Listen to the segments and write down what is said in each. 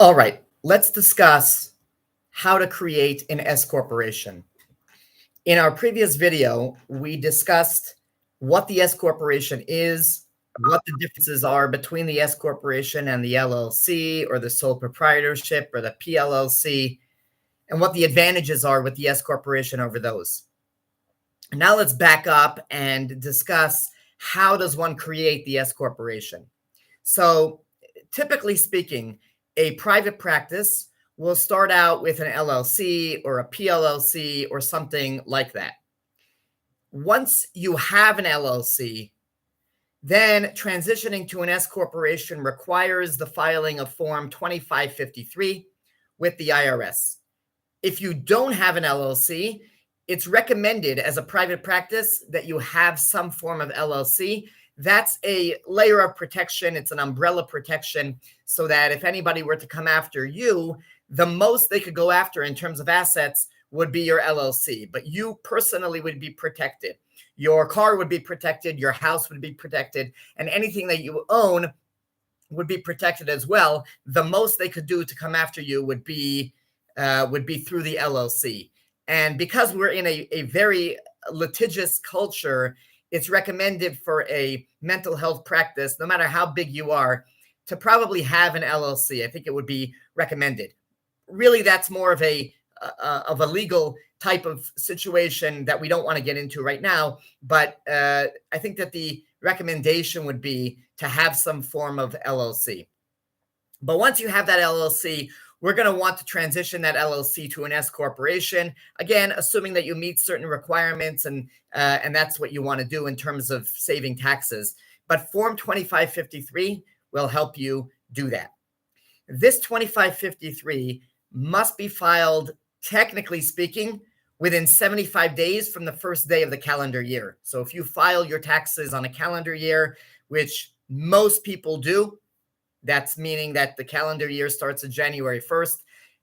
All right, let's discuss how to create an S corporation. In our previous video, we discussed what the S corporation is, what the differences are between the S corporation and the LLC or the sole proprietorship or the PLLC, and what the advantages are with the S corporation over those. Now let's back up and discuss how does one create the S corporation. So typically speaking, a private practice will start out with an LLC or a PLLC or something like that. Once you have an LLC, then transitioning to an S corporation requires the filing of Form 2553 with the IRS. If you don't have an LLC, it's recommended as a private practice that you have some form of LLC. That's a layer of protection. It's an umbrella protection so that if anybody were to come after you, the most they could go after in terms of assets would be your LLC, but you personally would be protected. Your car would be protected, your house would be protected, and anything that you own would be protected as well. The most they could do to come after you would be through the LLC. And because we're in a very litigious culture, it's recommended for a mental health practice, no matter how big you are, to probably have an LLC. I think it would be recommended. Really, that's more of a legal type of situation that we don't want to get into right now. But I think that the recommendation would be to have some form of LLC. But once you have that LLC, we're going to want to transition that LLC to an S corporation. Again, assuming that you meet certain requirements and that's what you want to do in terms of saving taxes. But Form 2553 will help you do that. This 2553 must be filed, technically speaking, within 75 days from the first day of the calendar year. So if you file your taxes on a calendar year, which most people do, that's meaning that the calendar year starts on January 1st,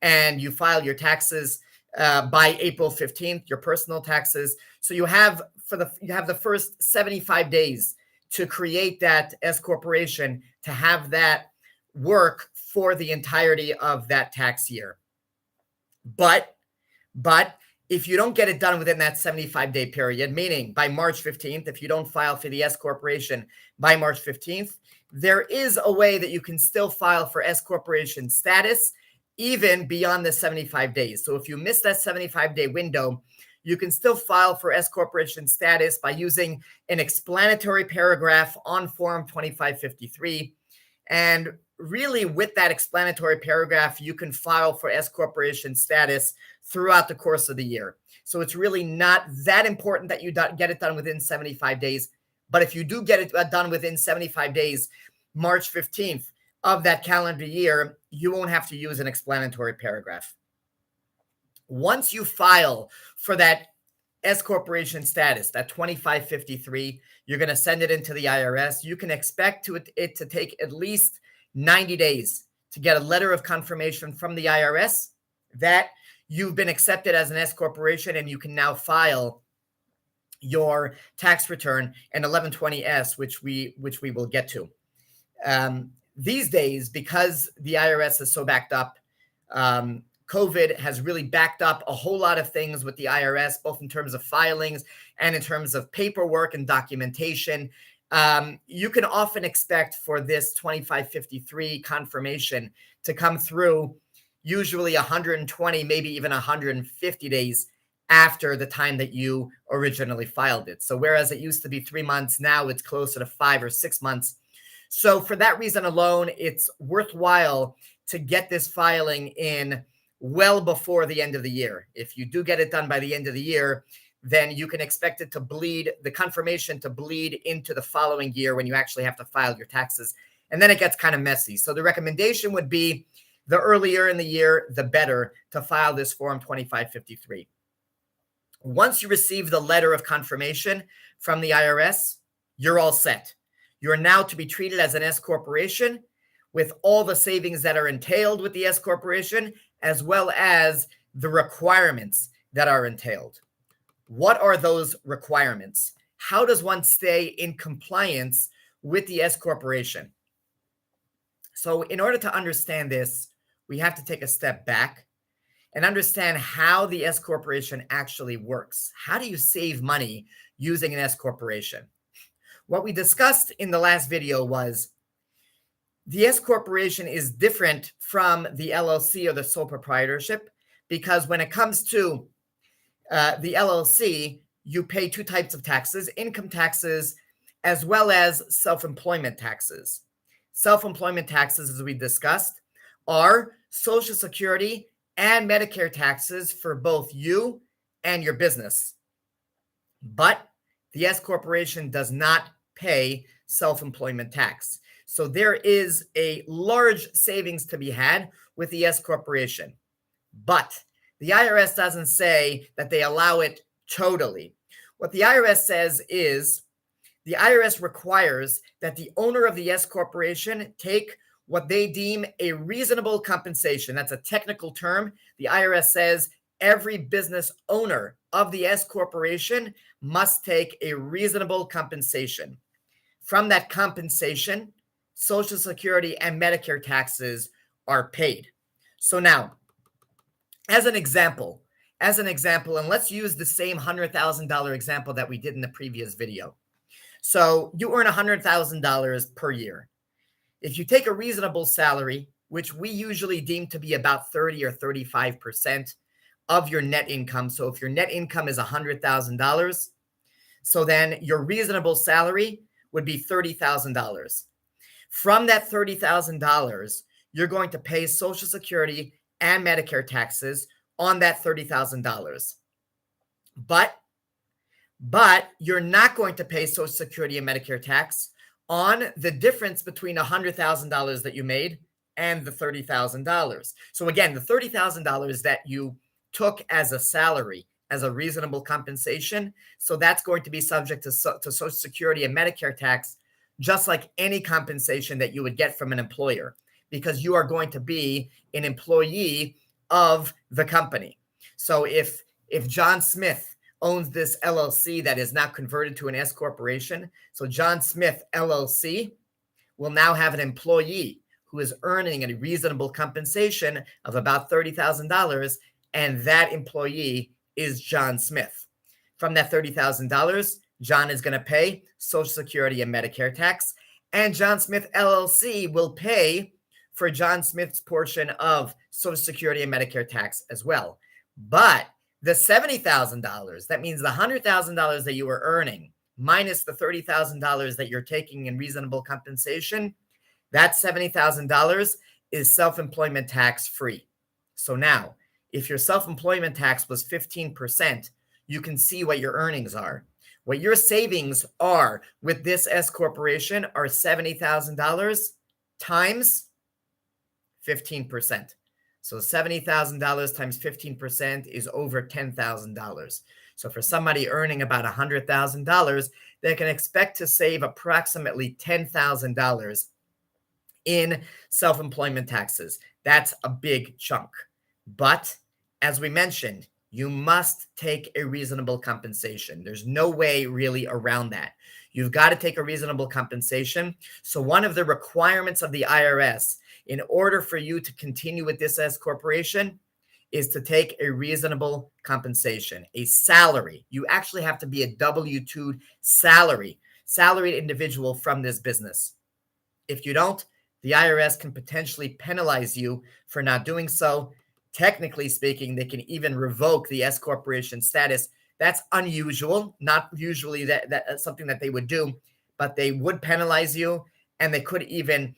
and you file your taxes by April 15th, your personal taxes. So you have the first 75 days to create that S corporation, to have that work for the entirety of that tax year. But if you don't get it done within that 75-day period, meaning by March 15th, if you don't file for the S corporation by March 15th, there is a way that you can still file for S corporation status even beyond the 75 days. So if you miss that 75-day window, you can still file for S corporation status by using an explanatory paragraph on Form 2553. And really, with that explanatory paragraph, you can file for S corporation status throughout the course of the year. So it's really not that important that you get it done within 75 days. But if you do get it done within 75 days, March 15th of that calendar year, you won't have to use an explanatory paragraph. Once you file for that S corporation status, that 2553, you're going to send it into the IRS. You can expect it to take at least 90 days to get a letter of confirmation from the IRS that you've been accepted as an S corporation and you can now file your tax return and 1120S, which we will get to. These days, because the IRS is so backed up, COVID has really backed up a whole lot of things with the IRS, both in terms of filings and in terms of paperwork and documentation. You can often expect for this 2553 confirmation to come through usually 120, maybe even 150 days after the time that you originally filed it. So whereas it used to be 3 months, now it's closer to 5 or 6 months. So for that reason alone, it's worthwhile to get this filing in well before the end of the year. If you do get it done by the end of the year, then you can expect it to bleed, the confirmation to bleed into the following year when you actually have to file your taxes. And then it gets kind of messy. So the recommendation would be the earlier in the year, the better to file this Form 2553. Once you receive the letter of confirmation from the IRS, you're all set. You're now to be treated as an S corporation with all the savings that are entailed with the S corporation, as well as the requirements that are entailed. What are those requirements? How does one stay in compliance with the S corporation? So in order to understand this, we have to take a step back and understand how the S corporation actually works. How do you save money using an S corporation? What we discussed in the last video was the S corporation is different from the LLC or the sole proprietorship, because when it comes to the LLC, you pay two types of taxes: income taxes as well as self-employment taxes. Self-employment taxes, as we discussed, are Social Security and Medicare taxes for both you and your business. But the S corporation does not pay self-employment tax. So there is a large savings to be had with the S corporation. But the IRS doesn't say that they allow it totally. What the IRS says is the IRS requires that the owner of the S corporation take what they deem a reasonable compensation. That's a technical term. The IRS says every business owner of the S corporation must take a reasonable compensation. From that compensation, Social Security and Medicare taxes are paid. So now, as an example, and let's use the same $100,000 example that we did in the previous video. So you earn $100,000 per year. If you take a reasonable salary, which we usually deem to be about 30 or 35% of your net income. So if your net income is $100,000, so then your reasonable salary would be $30,000. From that $30,000, you're going to pay Social Security and Medicare taxes on that $30,000. But you're not going to pay Social Security and Medicare tax on the difference between $100,000 that you made and the $30,000. So again, the $30,000 that you took as a salary, as a reasonable compensation, so that's going to be subject to Social Security and Medicare tax, just like any compensation that you would get from an employer, because you are going to be an employee of the company. So if John Smith owns this LLC that is now converted to an S corporation, so John Smith LLC will now have an employee who is earning a reasonable compensation of about $30,000, and that employee is John Smith. From that $30,000, John is going to pay Social Security and Medicare tax, and John Smith LLC will pay for John Smith's portion of Social Security and Medicare tax as well. But the $70,000, that means the $100,000 that you were earning minus the $30,000 that you're taking in reasonable compensation, that $70,000 is self-employment tax free. So now, if your self-employment tax was 15%, you can see what your earnings are. What your savings are with this S corporation are $70,000 times 15%. So $70,000 times 15% is over $10,000. So for somebody earning about $100,000, they can expect to save approximately $10,000 in self-employment taxes. That's a big chunk. But as we mentioned, you must take a reasonable compensation. There's no way really around that. You've got to take a reasonable compensation. So one of the requirements of the IRS in order for you to continue with this S corporation is to take a reasonable compensation, a salary. You actually have to be a W-2 salaried individual from this business. If you don't, the IRS can potentially penalize you for not doing so. Technically speaking, they can even revoke the S corporation status. That's unusual, not usually that's something that they would do, but they would penalize you, and they could even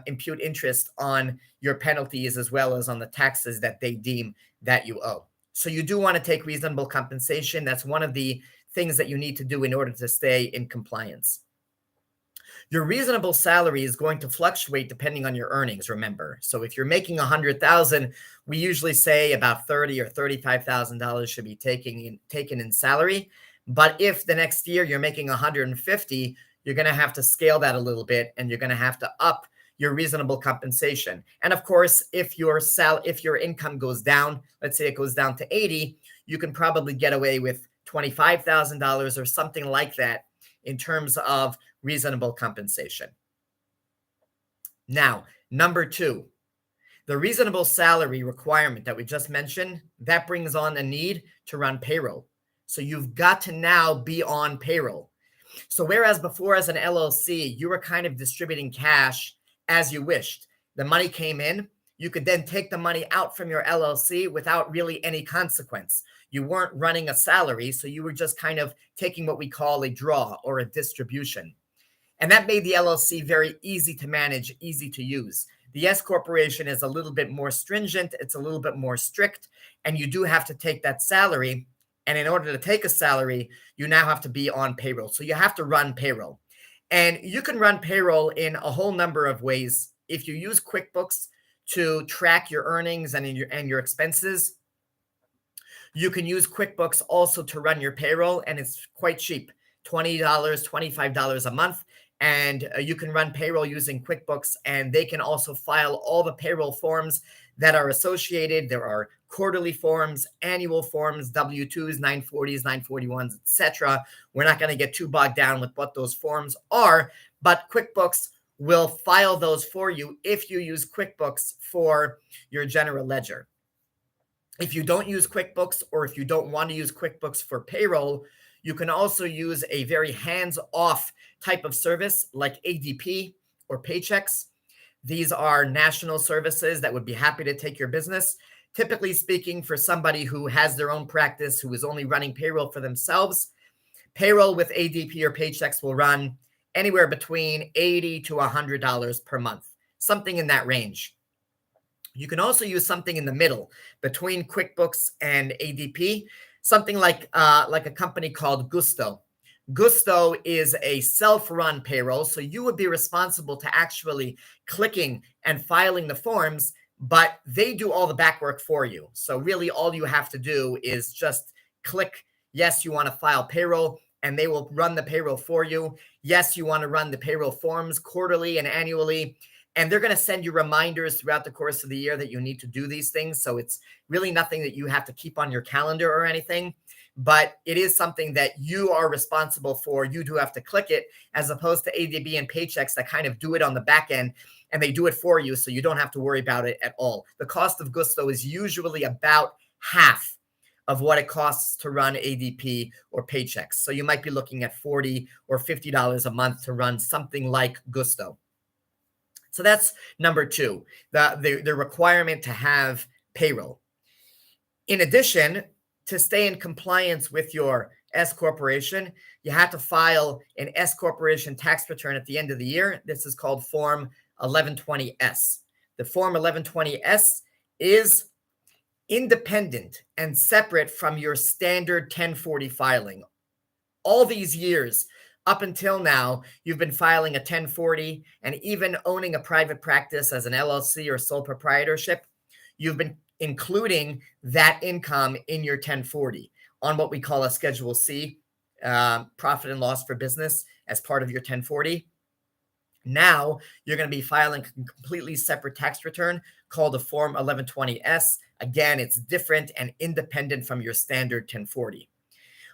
impute interest on your penalties as well as on the taxes that they deem that you owe. So you do want to take reasonable compensation. That's one of the things that you need to do in order to stay in compliance. Your reasonable salary is going to fluctuate depending on your earnings, remember. So if you're making $100,000, we usually say about $30,000 or $35,000 should be taken in salary. But if the next year you're making $150,000, you're going to have to scale that a little bit, and you're going to have to up your reasonable compensation. And of course, if your income goes down, let's say it goes down to $80,000, you can probably get away with $25,000 or something like that in terms of reasonable compensation. Now, number two, The reasonable salary requirement that we just mentioned, that brings on a need to run payroll. So you've got to now be on payroll. So whereas before as an LLC, you were kind of distributing cash as you wished, the money came in, you could then take the money out from your LLC without really any consequence. You weren't running a salary, so you were just kind of taking what we call a draw or a distribution. And that made the LLC very easy to manage, easy to use. The S corporation is a little bit more stringent, it's a little bit more strict, and you do have to take that salary. And in order to take a salary, you now have to be on payroll. So you have to run payroll. And you can run payroll in a whole number of ways. If you use QuickBooks to track your earnings and your expenses, you can use QuickBooks also to run your payroll, and it's quite cheap, $20, $25 a month. And you can run payroll using QuickBooks, and they can also file all the payroll forms that are associated. There are quarterly forms, annual forms, W-2s, 940s, 941s, etc. We're not going to get too bogged down with what those forms are, but QuickBooks will file those for you if you use QuickBooks for your general ledger. If you don't use QuickBooks, or if you don't want to use QuickBooks for payroll, you can also use a very hands-off type of service like ADP or Paychex. These are national services that would be happy to take your business. Typically speaking, for somebody who has their own practice, who is only running payroll for themselves, payroll with ADP or Paychex will run anywhere between $80 to $100 per month, something in that range. You can also use something in the middle between QuickBooks and ADP, something like a company called Gusto. Gusto is a self-run payroll, so you would be responsible to actually clicking and filing the forms, but they do all the back work for you. So really all you have to do is just click, yes, you want to file payroll, and they will run the payroll for you. Yes, you want to run the payroll forms quarterly and annually, and they're going to send you reminders throughout the course of the year that you need to do these things. So it's really nothing that you have to keep on your calendar or anything, but it is something that you are responsible for. You do have to click it, as opposed to ADB and Paychex that kind of do it on the back end, and they do it for you, so you don't have to worry about it at all. The cost of Gusto is usually about half of what it costs to run ADP or Paychex. So you might be looking at $40 or $50 a month to run something like Gusto. So that's number two, the requirement to have payroll. In addition, to stay in compliance with your S corporation, you have to file an S corporation tax return at the end of the year. This is called Form 1120S. The Form 1120S is independent and separate from your standard 1040 filing. All these years, up until now, you've been filing a 1040, and even owning a private practice as an LLC or sole proprietorship, you've been including that income in your 1040 on what we call a Schedule C, profit and loss for business, as part of your 1040. Now you're going to be filing a completely separate tax return called a Form 1120S. Again, it's different and independent from your standard 1040.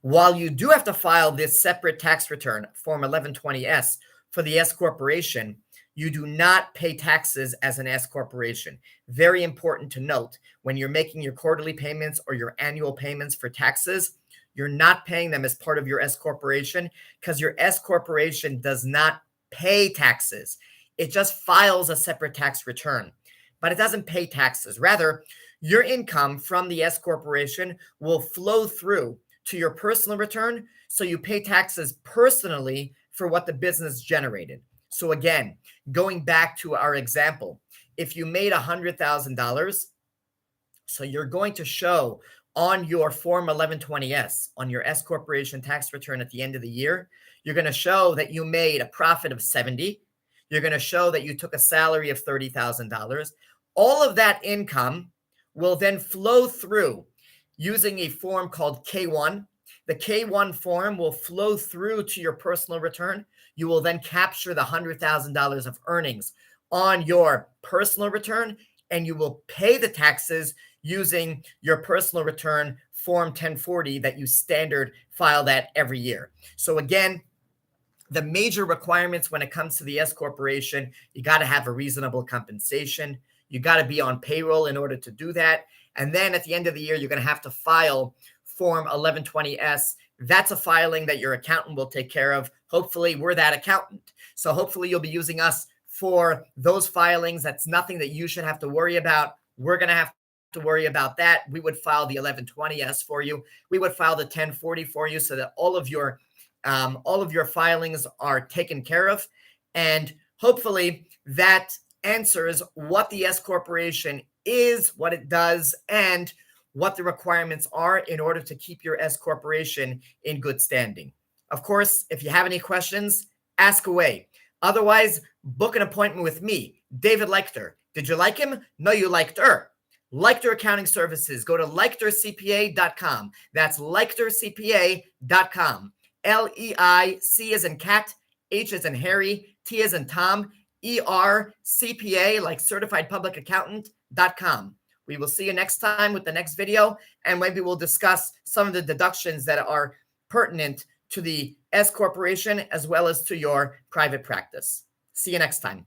While you do have to file this separate tax return, Form 1120S, for the S corporation, you do not pay taxes as an S corporation. Very important to note, when you're making your quarterly payments or your annual payments for taxes, you're not paying them as part of your S corporation, because your S corporation does not pay taxes. It just files a separate tax return, but it doesn't pay taxes. Rather, your income from the S corporation will flow through to your personal return, so you pay taxes personally for what the business generated. So again, going back to our example, if you made $100,000, so you're going to show on your Form 1120S, on your S corporation tax return at the end of the year, you're going to show that you made a profit of 70. You're going to show that you took a salary of $30,000. All of that income will then flow through using a form called K1. The K1 form will flow through to your personal return. You will then capture the $100,000 of earnings on your personal return, and you will pay the taxes using your personal return Form 1040 that you standard file that every year. So again, the major requirements when it comes to the S corporation, you got to have a reasonable compensation. You got to be on payroll in order to do that. And then at the end of the year, you're going to have to file Form 1120S. That's a filing that your accountant will take care of. Hopefully, we're that accountant. So hopefully you'll be using us for those filings. That's nothing that you should have to worry about. We're going to have to worry about that. We would file the 1120S for you. We would file the 1040 for you so that all of your filings are taken care of. And hopefully that answers what the S corporation is, what it does, and what the requirements are in order to keep your S corporation in good standing. Of course, if you have any questions, ask away. Otherwise, book an appointment with me, David Leichter. Did you like him? No, you liked her. Leichter Accounting Services. Go to leichtercpa.com. That's leichtercpa.com. LEIC as in cat, H as in Harry, T as in Tom, ERCPA, like certified public accountant.com. We will see you next time with the next video, and maybe we'll discuss some of the deductions that are pertinent to the S corporation as well as to your private practice. See you next time.